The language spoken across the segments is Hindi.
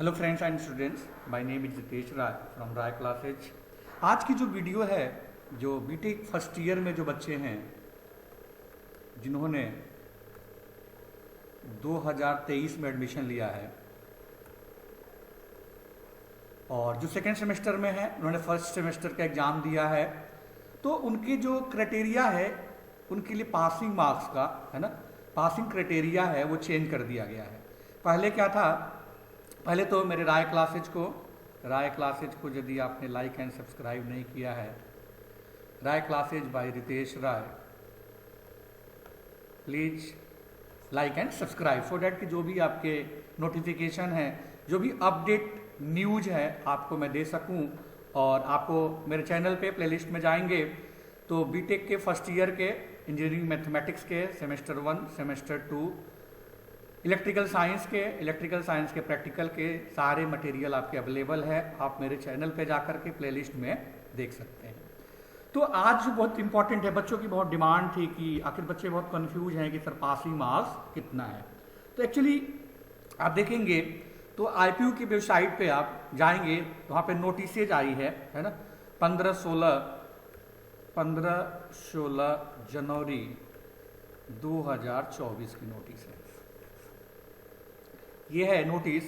Hello friends and students, my name is Jitesh Rai from Rai classes. आज की जो वीडियो है, जो बीटेक फर्स्ट ईयर में जो बच्चे हैं जिन्होंने 2023 में एडमिशन लिया है और जो सेकेंड सेमेस्टर में है, उन्होंने फर्स्ट सेमेस्टर का एग्ज़ाम दिया है, तो उनके जो क्राइटेरिया है उनके लिए पासिंग मार्क्स का है ना, पासिंग क्राइटेरिया है वो चेंज कर दिया गया है। पहले क्या था, पहले तो मेरे राय क्लासेज को यदि आपने लाइक एंड सब्सक्राइब नहीं किया है, Rai classes by Ritesh Rai, please like and subscribe so that कि जो भी आपके नोटिफिकेशन है, जो भी अपडेट न्यूज है आपको मैं दे सकूं। और आपको मेरे चैनल पे प्लेलिस्ट में जाएंगे तो बीटेक के फर्स्ट ईयर के इंजीनियरिंग मैथमेटिक्स के सेमेस्टर 1, सेमेस्टर 2, इलेक्ट्रिकल साइंस के प्रैक्टिकल के सारे मटेरियल आपके अवेलेबल है। आप मेरे चैनल पे जाकर के प्लेलिस्ट में देख सकते हैं। तो आज जो बहुत इंपॉर्टेंट है, बच्चों की बहुत डिमांड थी कि आखिर बच्चे बहुत कंफ्यूज हैं कि सर पासिंग मार्क्स कितना है। तो एक्चुअली आप देखेंगे तो आईपीयू की वेबसाइट पे आप जाएंगे तो वहाँ पे नोटिसेज आई है ना, 15-16 जनवरी 2024 की नोटिस है। ये है notice,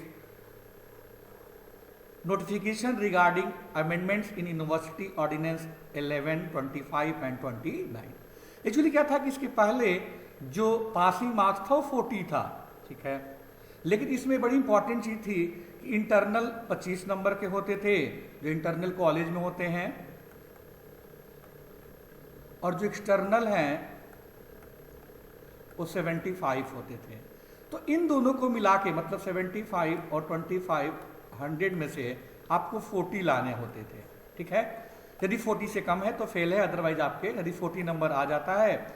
notification regarding amendments in university ordinance 11, 25 and 29। Actually क्या था कि इसके पहले जो पासिंग मार्क्स था वो 40 था, ठीक है, लेकिन इसमें बड़ी इंपॉर्टेंट चीज थी कि इंटरनल 25 नंबर के होते थे जो इंटरनल कॉलेज में होते हैं, और जो एक्सटर्नल हैं वो 75 होते थे। तो इन दोनों को मिला के मतलब 75 और 25 100 में से आपको 40 लाने होते थे, ठीक है। यदि 40 से कम है तो फेल है, अदरवाइज आपके यदि 40 नंबर आ जाता है।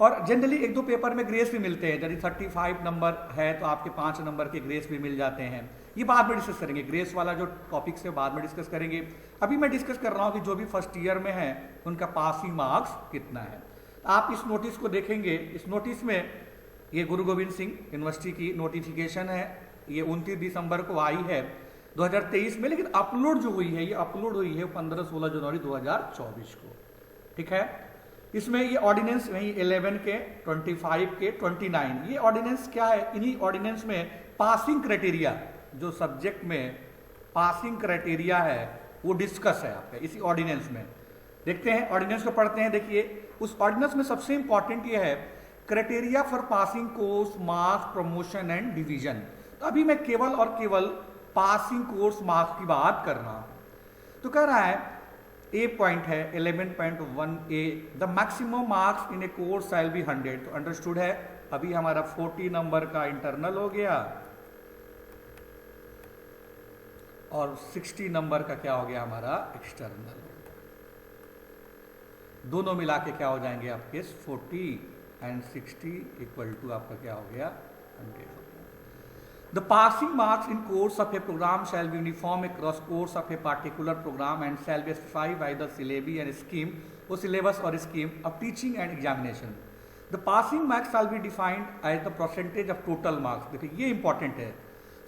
और जनरली एक दो पेपर में ग्रेस भी मिलते हैं, यदि 35 नंबर है तो आपके 5 नंबर के ग्रेस भी मिल जाते हैं। ये बाद में डिस्कस करेंगे, ग्रेस वाला जो टॉपिक से बाद में डिस्कस करेंगे। अभी मैं डिस्कस कर रहा हूँ कि जो भी फर्स्ट ईयर में है उनका पासिंग मार्क्स कितना है। आप इस नोटिस को देखेंगे, इस नोटिस में ये गुरु गोविंद सिंह यूनिवर्सिटी की नोटिफिकेशन है, ये 29 दिसंबर को आई है 2023 में, लेकिन अपलोड जो हुई है ये अपलोड हुई है 15-16 जनवरी 2024 को, ठीक है। इसमें ये ऑर्डिनेंस वही 11 के, 25 के, 29, ये ऑर्डिनेंस क्या है, इन्हीं ऑर्डिनेंस में पासिंग क्राइटेरिया, जो सब्जेक्ट में पासिंग क्राइटेरिया है वो डिस्कस है आपका इसी ऑर्डिनेंस में। देखते हैं ऑर्डिनेंस को, पढ़ते हैं। देखिए उस ऑर्डिनेंस में सबसे इंपॉर्टेंट ये है criteria for passing course marks promotion and division. तो अभी मैं केवल और केवल पासिंग कोर्स मार्क्स की बात कर रहा हूं। तो कह रहा है ए पॉइंट है 11.1a, the maximum marks in A course shall be 100। तो अंडरस्टूड है, अभी हमारा 40 नंबर का इंटरनल हो गया और 60 नंबर का क्या हो गया, हमारा एक्सटर्नल हो गया। दोनों मिला के क्या हो जाएंगे आपके 40 एंड 60 इक्वल टू आपका क्या हो गया 100 हो गया। The passing marks in course of a programme shall be uniform across course of a particular programme and shall be specified by the syllabi and scheme, वो सिलेबस और scheme of teaching and examination. The passing marks shall be defined as the percentage of total marks. देखिए ये इंपॉर्टेंट है,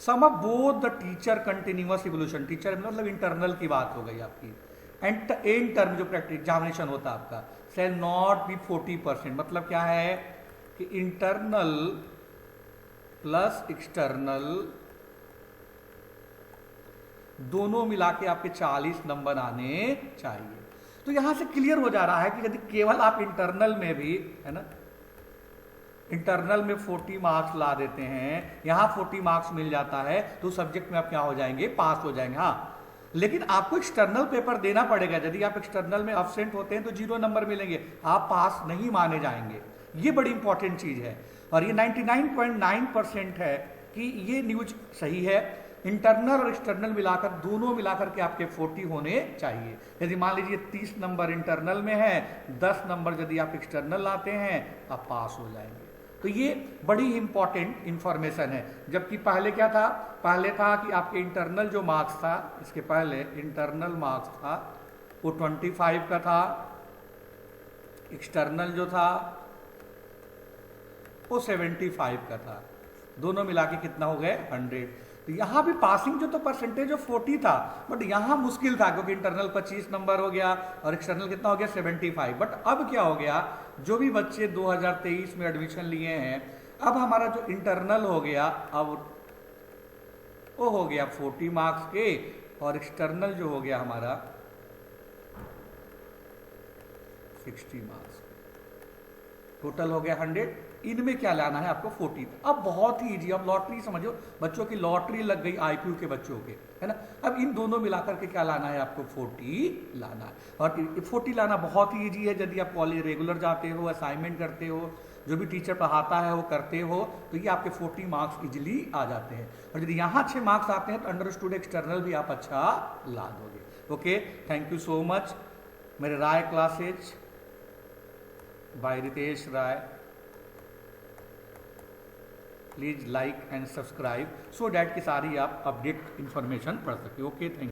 sum of both the teacher continuous evolution, teacher मतलब इंटरनल की बात हो गई आपकी, एंड एंड टर्म जो प्रैक्टिस एग्जामिनेशन होता है आपका, शैल नॉट बी 40%। मतलब क्या है कि इंटरनल प्लस एक्सटर्नल दोनों मिला के आपके 40 नंबर आने चाहिए। तो यहां से क्लियर हो जा रहा है कि यदि केवल आप इंटरनल में भी है ना, इंटरनल में 40 मार्क्स ला देते हैं, यहां 40 मार्क्स मिल जाता है तो सब्जेक्ट में आप क्या हो जाएंगे, पास हो जाएंगे। हाँ, लेकिन आपको एक्सटर्नल पेपर देना पड़ेगा। यदि आप एक्सटर्नल में एब्सेंट होते हैं तो 0 नंबर मिलेंगे, आप पास नहीं माने जाएंगे। ये बड़ी इंपॉर्टेंट चीज है और ये 99.9% है कि ये न्यूज सही है। इंटरनल और एक्सटर्नल मिलाकर, दोनों मिलाकर के आपके 40 होने चाहिए। यदि मान लीजिए 30 नंबर इंटरनल में है, 10 नंबर यदि आप एक्सटर्नल लाते हैं आप पास हो जाएंगे। तो ये बड़ी इंपॉर्टेंट इंफॉर्मेशन है। जबकि पहले क्या था, पहले था कि आपके इंटरनल जो मार्क्स था, इसके पहले इंटरनल मार्क्स था वो 25 का था, एक्सटर्नल जो था वो 75 का था, दोनों मिला के कितना हो गए 100। तो यहाँ भी पासिंग जो तो परसेंटेज ऑफ 40 था, बट यहाँ मुश्किल था क्योंकि इंटरनल 25 नंबर हो गया और एक्सटर्नल कितना हो गया 75। बट अब क्या हो गया, जो भी बच्चे 2023 में एडमिशन लिए हैं, अब हमारा जो इंटरनल हो गया अब वो हो गया 40 मार्क्स के, और एक्सटर्नल जो हो गया हमारा 60 मार्क्स, टोटल हो गया 100। इनमें क्या लाना है आपको 40। अब बहुत ही इजी, अब लॉटरी समझो, बच्चों की लॉटरी लग गई आईक्यू के बच्चों के, है ना। अब इन दोनों मिलाकर के क्या लाना है आपको 40 लाना है, और 40 लाना बहुत ही इजी है। यदि आप कॉलेज रेगुलर जाते हो, असाइनमेंट करते हो, जो भी टीचर पढ़ाता है वो करते हो, तो ये आपके 40 मार्क्स इजिली आ जाते हैं। और यदि यहाँ अच्छे मार्क्स आते हैं तो अंडरस्टूड एक्सटर्नल भी आप अच्छा ला दोगे। Okay, thank you so much. मेरे Rai classes by Ritesh Rai, please like and subscribe so that कि सारी आप अपडेट इंफॉर्मेशन पढ़ सके। Okay, thank you.